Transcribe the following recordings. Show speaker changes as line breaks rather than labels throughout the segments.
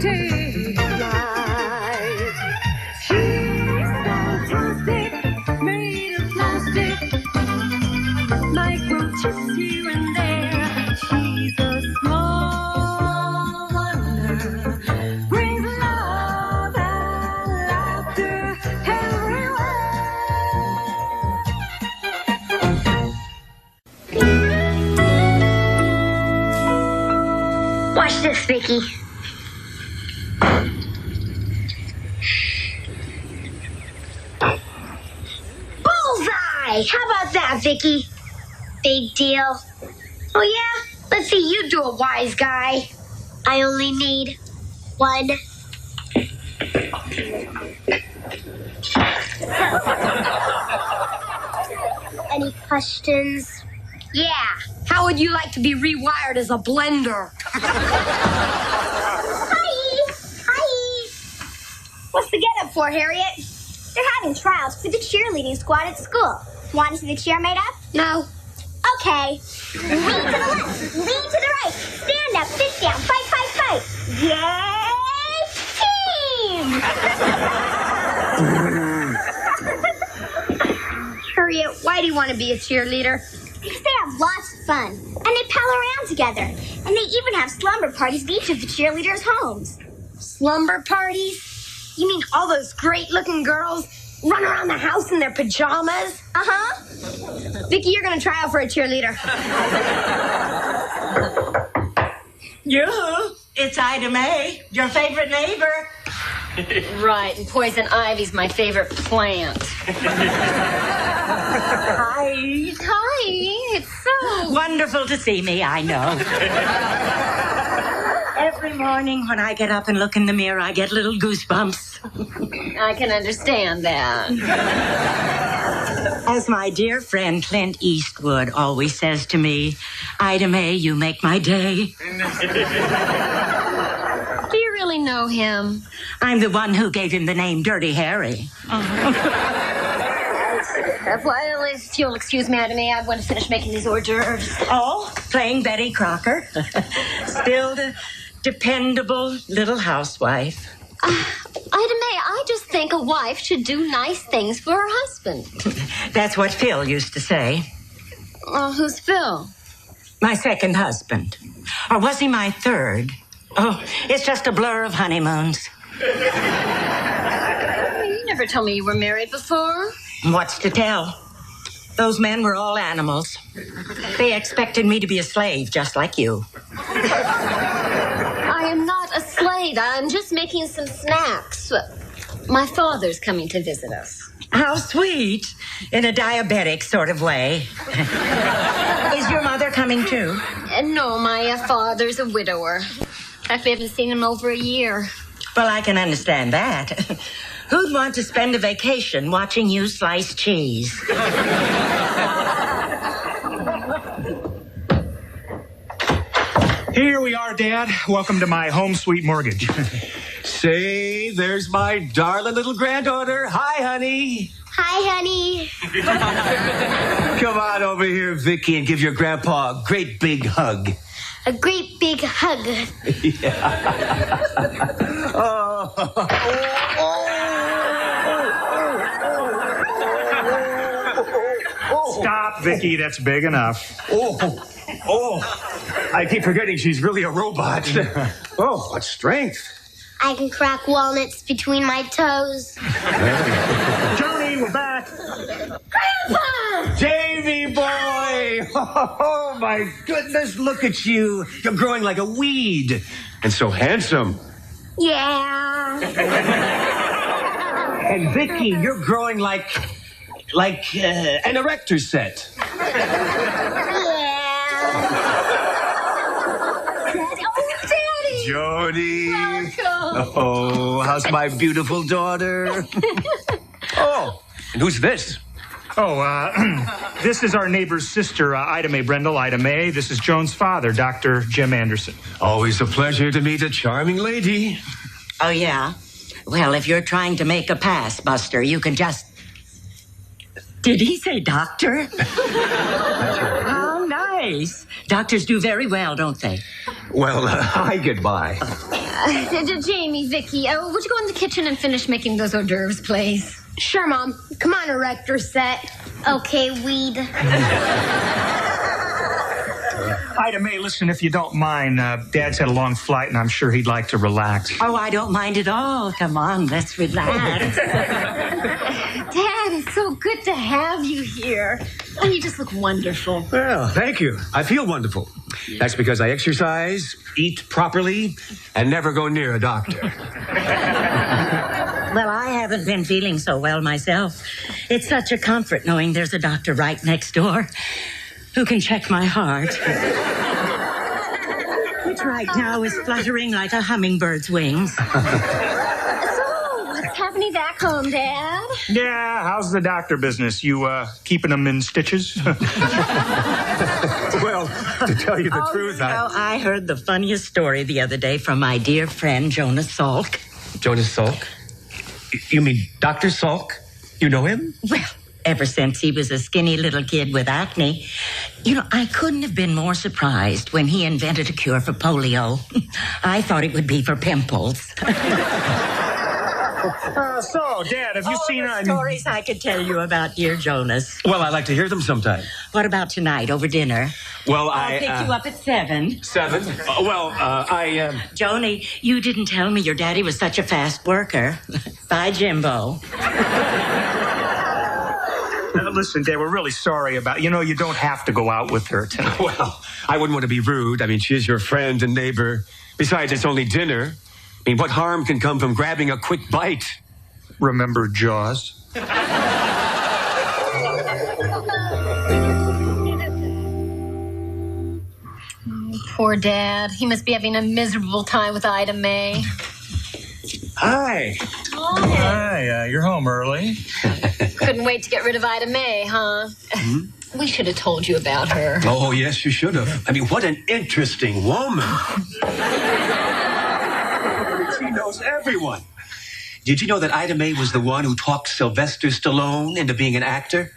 take flight. She's fantastic, made of plastic, microchips here and there. She's a small wonder, brings love and laughter everywhere.
Watch this, Vicki. Bullseye! How about that, Vicki? Big deal. Oh, yeah? Let's see you do a wise guy. I only need one. Any questions?
Yeah. How would you like to be rewired as a blender?
Hi! What's the get-up for, Harriet? They're having trials for the cheerleading squad at school. Want to see the cheer made up?
No.
Okay. Lean to the left, lean to the right. Stand up, sit down, fight, fight, fight. Yay, team!
Harriet, why do you want to be a cheerleader?
Because they have lots of fun, and they pal around together. And they even have slumber parties at each of the cheerleaders' homes.
Slumber parties? You mean all those great-looking girls run around the house in their pajamas?
Uh-huh.
Vicki, you're going to try out for a cheerleader.
You, it's Ida Mae, your favorite neighbor.
Right, and poison ivy's my favorite plant.
Hi.
Hi, it's so...
Wonderful to see me, I know. Every morning when I get up and look in the mirror, I get little goosebumps.
I can understand that.
As my dear friend Clint Eastwood always says to me, Ida Mae, you make my day.
Do you really know him?
I'm the one who gave him the name Dirty Harry.
Well, if you'll excuse me, Ida Mae, I want to finish making these hors d'oeuvres.
Oh, playing Betty Crocker. Still the dependable little housewife.
Ida Mae, I just think a wife should do nice things for her husband.
That's what Phil used to say.
Who's Phil?
My second husband. Or was he my third? Oh, it's just a blur of honeymoons.
You never told me you were married before.
What's to tell? Those men were all animals. They expected me to be a slave, just like you.
I am not a slave. I'm just making some snacks. My father's coming to visit us.
How sweet. In a diabetic sort of way. Is your mother coming too?
No, my father's a widower. I haven't seen him over a year.
Well, I can understand that. Who'd want to spend a vacation watching you slice cheese?
Here we are, Dad. Welcome to my home sweet mortgage.
Say, there's my darling little granddaughter. Hi, honey.
Hi, honey.
Come on over here, Vicki, and give your grandpa a great big hug.
A great big hug.
Yeah.
Stop, Vicki. That's big enough.
I keep forgetting she's really a robot. Oh, what strength.
I can crack walnuts between my toes.
Johnny, we're back.
Grandpa!
Davy boy! Oh, my goodness, look at you. You're growing like a weed. And so handsome.
Yeah.
And Vicki, you're growing like an erector set.
Daddy!
Jody.
Welcome.
Oh, how's my beautiful daughter? Oh, and who's this?
This is our neighbor's sister, Ida Mae Brendel. Ida Mae. This is Joan's father, Dr. Jim Anderson.
Always a pleasure to meet a charming lady.
Oh, yeah? Well, if you're trying to make a pass, Buster, you can just... Did he say doctor? How nice. Doctors do very well, don't they?
Well, hi, goodbye.
Jamie, Vicki, would you go in the kitchen and finish making those hors d'oeuvres, please? Sure, Mom. Come on, erector set.
Okay, weed.
Ida May, listen, if you don't mind, Dad's had a long flight, and I'm sure he'd like to relax.
Oh, I don't mind at all. Come on, let's relax.
Dad, it's so good to have you here. Oh, you just look wonderful.
Well, thank you. I feel wonderful. That's because I exercise, eat properly, and never go near a doctor.
Well, I haven't been feeling so well myself. It's such a comfort knowing there's a doctor right next door who can check my heart, which right now is fluttering like a hummingbird's wings.
So, what's happening back home, Dad?
Yeah, how's the doctor business? You keeping them in stitches?
Well, to tell you the truth,
I heard the funniest story the other day from my dear friend Jonas Salk.
Jonas Salk? You mean Dr. Salk? You know him?
Well, ever since he was a skinny little kid with acne. You know, I couldn't have been more surprised when he invented a cure for polio. I thought it would be for pimples.
So, Dad, have you seen...
stories I could tell you about dear Jonas.
Well, I'd like to hear them sometime.
What about tonight, over dinner?
Well,
I'll pick you up at 7.
7?
Joni, you didn't tell me your daddy was such a fast worker. Bye, Jimbo.
Listen, Dad, we're really sorry about... You know, you don't have to go out with her tonight.
Well, I wouldn't want to be rude. I mean, she is your friend and neighbor. Besides, it's only dinner. I mean, what harm can come from grabbing a quick bite?
Remember Jaws?
Poor Dad. He must be having a miserable time with Ida May.
Hi.
Hi, you're home early.
Couldn't wait to get rid of Ida May, huh?
Mm-hmm.
We should have told you about her.
Oh, yes, you should have. I mean, what an interesting woman. She knows everyone. Did you know that Ida May was the one who talked Sylvester Stallone into being an actor?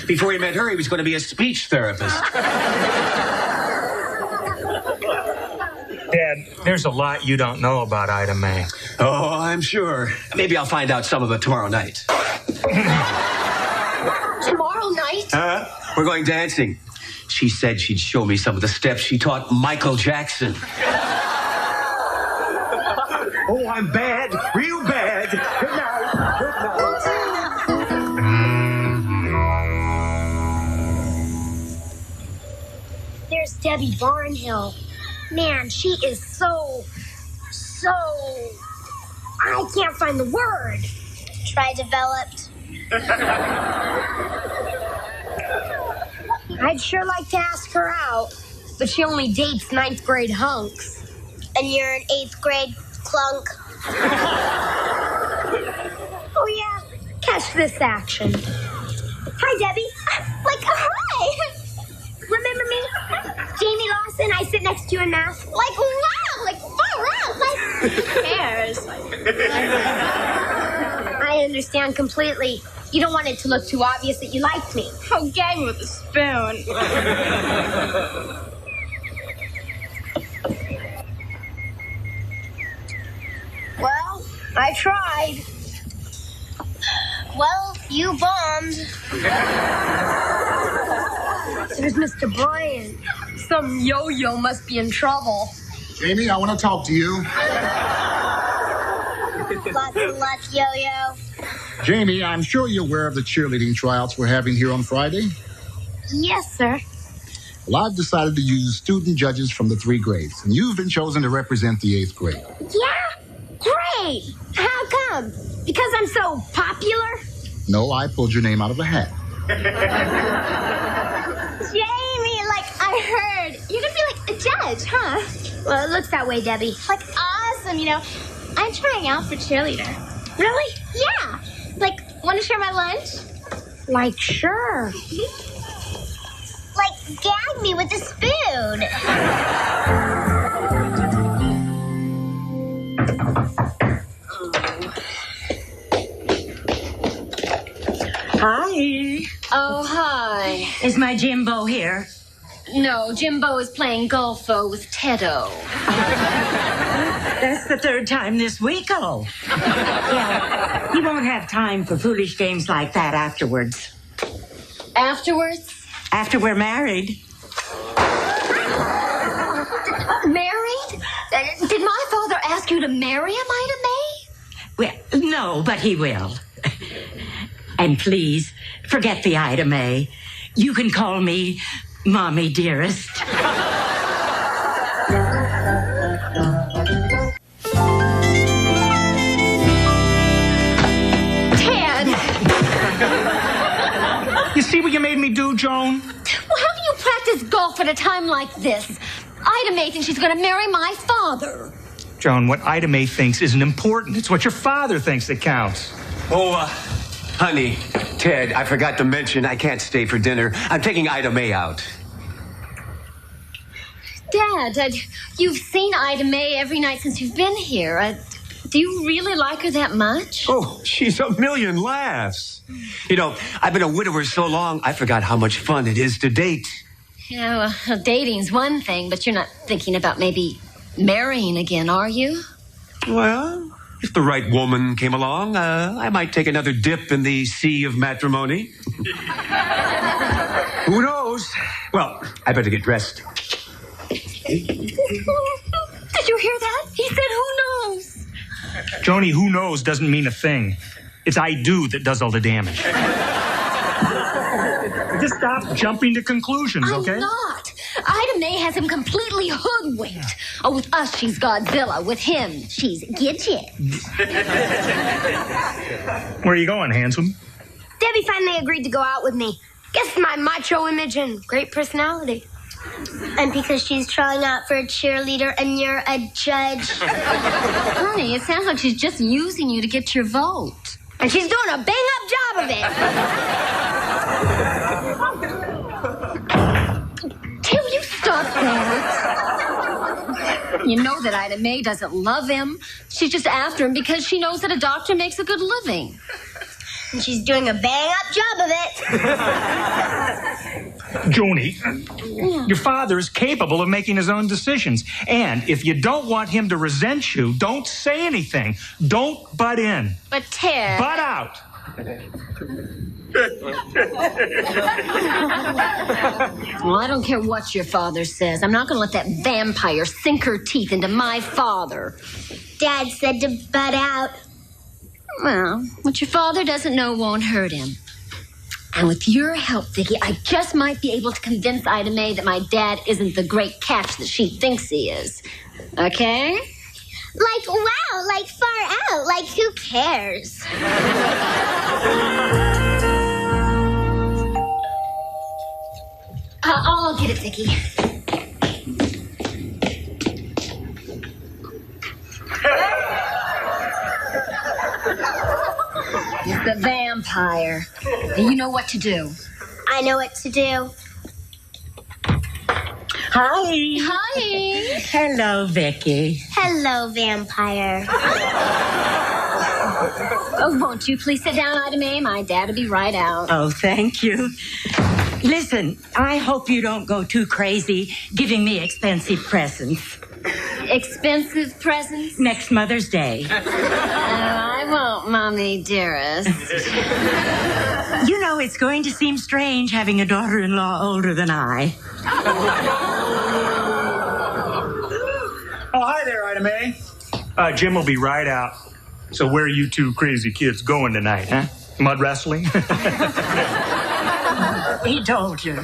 Before he met her, he was going to be a speech therapist.
Dad, there's a lot you don't know about Ida May.
Oh, I'm sure. Maybe I'll find out some of it tomorrow night.
Tomorrow night?
We're going dancing. She said she'd show me some of the steps she taught Michael Jackson. Oh, I'm bad. Real bad. Good night. Good night.
There's Debbie Barnhill. Man, she is so... I can't find the word. Try developed.
I'd sure like to ask her out, but she only dates 9th grade hunks.
And you're an 8th grade clunk.
Oh, yeah. Catch this action.
Hi, Debbie. Hi. Remember me? Jamie Lawson, I sit next to you in math. Wow, far out.
Who cares?
I understand completely. You don't want it to look too obvious that you liked me.
Oh, gag with a spoon.
Well, I tried. Well, you bombed.
There's Mr. Bryan. Some yo-yo must be in trouble.
Jamie, I want to talk to you.
Lots of luck, yo-yo.
Jamie, I'm sure you're aware of the cheerleading tryouts we're having here on Friday.
Yes, sir.
Well, I've decided to use student judges from the 3 grades, and you've been chosen to represent the 8th grade.
Yeah? Great! How come? Because I'm so popular?
No, I pulled your name out of a hat.
Jamie, I heard. You're gonna be a judge, huh? Well, it looks that way, Debbie.
Awesome, I'm trying out for cheerleader.
Really?
Yeah. Want to share my lunch?
Sure. Gag me with a spoon.
Hi.
Oh, hi.
Is my Jimbo here?
No, Jimbo is playing golfo with Teddo.
That's the third time this week, oh. Yeah, he won't have time for foolish games like that afterwards.
Afterwards?
After we're married.
Married? Did my father ask you to marry him, Ida May?
Well, no, but he will. And please, forget the Ida May. You can call me Mommy Dearest.
Ted!
You see what you made me do, Joan?
Well, how do you practice golf at a time like this? Ida May thinks she's going to marry my father.
Joan, what Ida May thinks isn't important. It's what your father thinks that counts.
Oh, honey, Ted, I forgot to mention I can't stay for dinner. I'm taking Ida May out.
Dad, you've seen Ida May every night since you've been here. Do you really like her that much?
Oh, she's a million laughs. You know, I've been a widower so long, I forgot how much fun it is to date.
Yeah, well, dating's one thing, but you're not thinking about maybe marrying again, are you?
Well, if the right woman came along, I might take another dip in the sea of matrimony. Who knows? Well, I better get dressed.
Did you hear that? He said, who knows?
Joni, who knows doesn't mean a thing. It's I do that does all the damage. Just stop jumping to conclusions, okay?
I'm not. Ida May has him completely hoodwinked. Oh, with us, she's Godzilla. With him, she's Gidget.
Where are you going, handsome?
Debbie finally agreed to go out with me. Guess my macho image and great personality. And because she's trying out for a cheerleader and you're a judge.
Honey, it sounds like she's just using you to get your vote.
And she's doing a bang-up job of it.
Till you stop that. You know that Ida May doesn't love him. She's just after him because she knows that a doctor makes a good living.
And she's doing a bang-up job of it.
Joni, your father is capable of making his own decisions. And if you don't want him to resent you, don't say anything. Don't butt in.
But Ted...
Butt out.
Well, I don't care what your father says. I'm not going to let that vampire sink her teeth into my father.
Dad said to butt out.
Well, what your father doesn't know won't hurt him. And with your help, Vicki, I just might be able to convince Ida May that my dad isn't the great catch that she thinks he is. Okay?
Like, wow, like far out, like who cares?
I'll get it, Vicki. It's the vampire. And you know what to do.
I know what to do.
Hi.
Hi.
Hello, Vicki.
Hello, vampire.
Oh, won't you please sit down, Ida May? My dad will be right out.
Oh, thank you. Listen, I hope you don't go too crazy giving me expensive presents.
Expensive presents?
Next Mother's Day.
I won't, Mommy Dearest.
You know, it's going to seem strange having a daughter-in-law older than I.
Oh, hi there, Ida May. Jim will be right out. So where are you two crazy kids going tonight, huh? Mud wrestling?
He told you.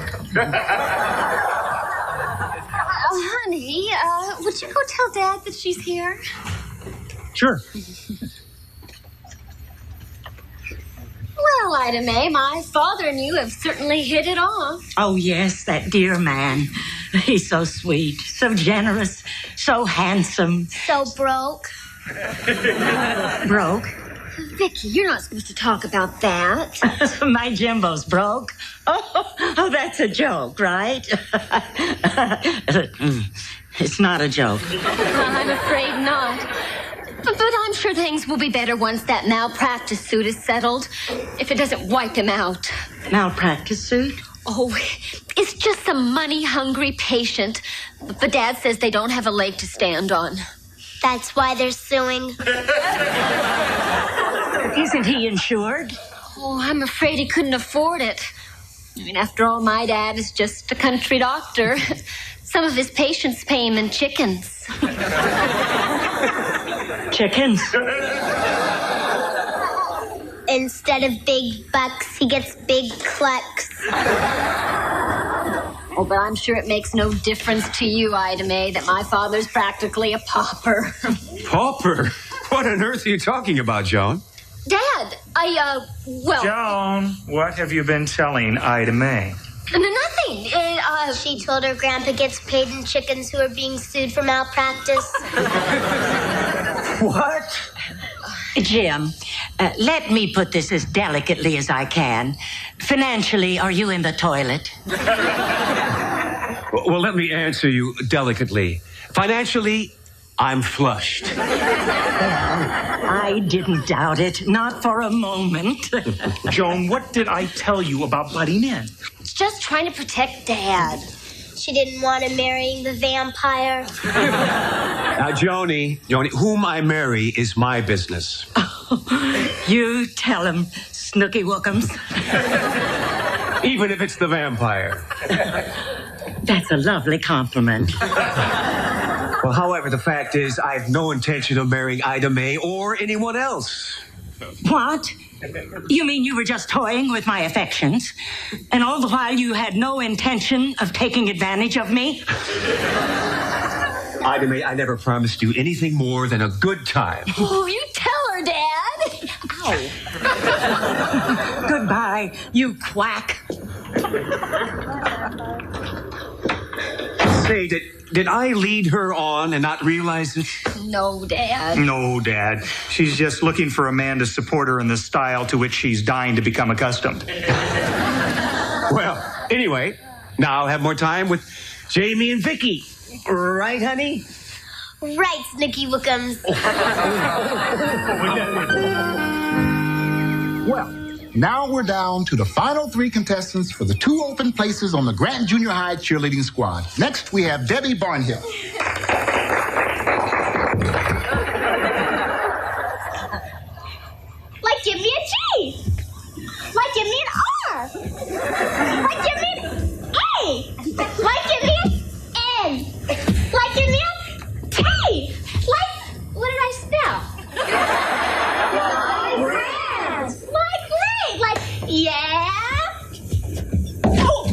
Honey, would you go tell Dad that she's here?
Sure.
Well, Ida May, my father and you have certainly hit it off.
Oh, yes, that dear man. He's so sweet, so generous, so handsome.
So broke.
Broke?
Vicki, you're not supposed to talk about that.
My Jimbo's broke. Oh, that's a joke, right? It's not a joke.
I'm afraid not. But I'm sure things will be better once that malpractice suit is settled. If it doesn't wipe him out.
Malpractice suit?
Oh, it's just some money-hungry patient. But Dad says they don't have a leg to stand on.
That's why they're suing.
Isn't he insured?
Oh, I'm afraid he couldn't afford it. I mean, after all, my dad is just a country doctor. Some of his patients pay him in chickens.
Chickens?
Instead of big bucks, he gets big clucks.
Oh, but I'm sure it makes no difference to you, Ida Mae, that my father's practically a pauper.
Pauper? What on earth are you talking about, Joan?
Dad, well...
Joan, what have you been telling Ida Mae?
Nothing.
She told her grandpa gets paid in chickens who are being sued for malpractice.
What?
Jim, let me put this as delicately as I can. Financially, are you in the toilet?
Well, let me answer you delicately. Financially, I'm flushed.
I didn't doubt it, not for a moment.
Joan, what did I tell you about butting in?
It's just trying to protect Dad.
She didn't want him marrying the vampire.
Now, Joni, whom I marry is my business.
You tell him, Snooky Wookums.
Even if it's the vampire.
That's a lovely compliment.
Well, however, the fact is, I have no intention of marrying Ida Mae or anyone else.
What? You mean you were just toying with my affections? And all the while you had no intention of taking advantage of me?
Ida Mae, I never promised you anything more than a good time.
Oh, you tell her, Dad.
Ow. Goodbye, you quack.
Say, did I lead her on and not realize it?
No, Dad.
No, Dad. She's just looking for a man to support her in the style to which she's dying to become accustomed.
Well, anyway, now I'll have more time with Jamie and Vicki. Right, honey?
Right, Snooky Wookums.
Well, now we're down to the final 3 contestants for the 2 open places on the Grant Junior High cheerleading squad. Next, we have Debbie Barnhill.
Like, give me a G. Like, give me an R. Like, give me an A. Like, give me an N. Like, give me a T. Like, what did I spell? Like, great. Like, yeah. Oh.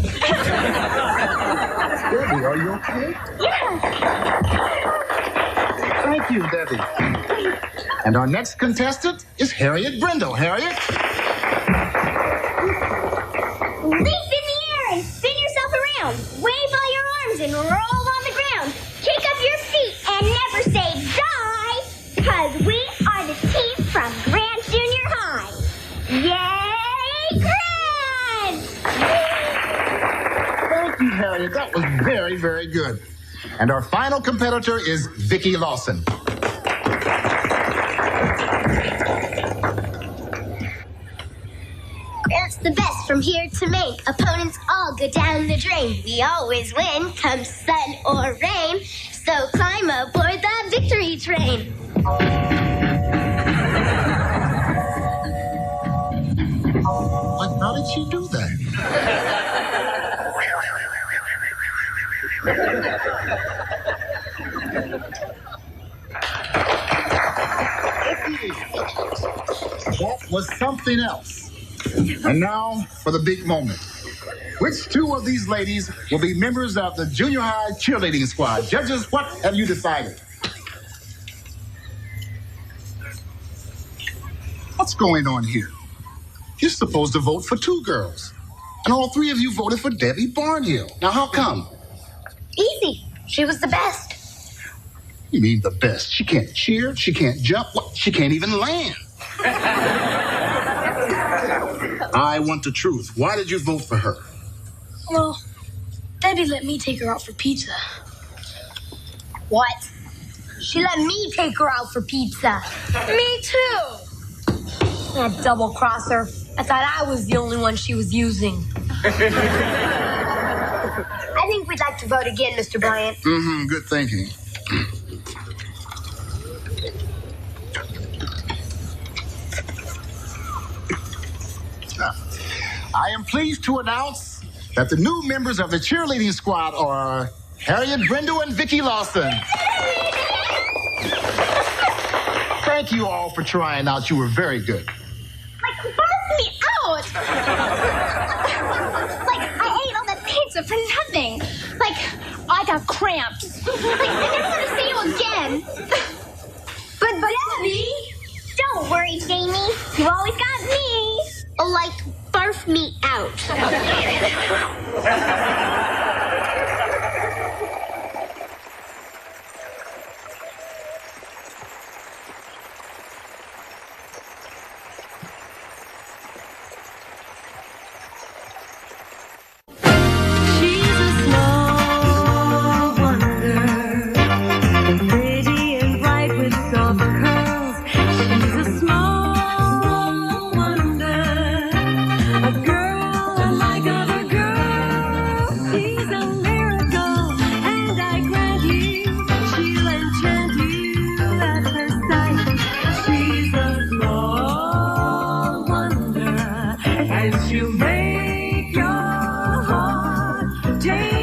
Debbie, are you okay?
Yeah.
Thank you, Debbie. And our next contestant is Harriet Brindle. Harriet?
Leap in the air and spin yourself around. Wave all your arms and roll on the ground. Kick up your feet and never say die, because we are the team from Grant Junior High. Yay, Grant!
Thank you, Harriet. That was very, very good. And our final competitor is Vicki Lawson.
Grant's the best from here to Maine. Opponents all go down the drain. We always win, come sun or rain. So climb aboard the victory train.
But how did she do that? That was something else. And now for the big moment. Which 2 of these ladies will be members of the junior high cheerleading squad? Judges, what have you decided? What's going on here? You're supposed to vote for 2 girls. And all 3 of you voted for Debbie Barnhill. Now, how come?
Easy. She was the best.
You mean the best? She can't cheer, she can't jump, what? She can't even land. I want the truth. Why did you vote for her?
Well, Debbie let me take her out for pizza.
What? She let me take her out for pizza.
Me too.
That double crosser. I thought I was the only one she was using. I think we'd like to vote again, Mr. Bryant.
Good thinking. I am pleased to announce that the new members of the cheerleading squad are Harriet Brindle and Vicki Lawson. Thank you all for trying out. You were very good.
Like, burst me out! Like, I ate all that pizza for nothing. Like, I got cramps. Like, I never want to see you again. But Debbie! Don't worry, Jamie. You always got me. Like, barf me out.
You make your heart dance.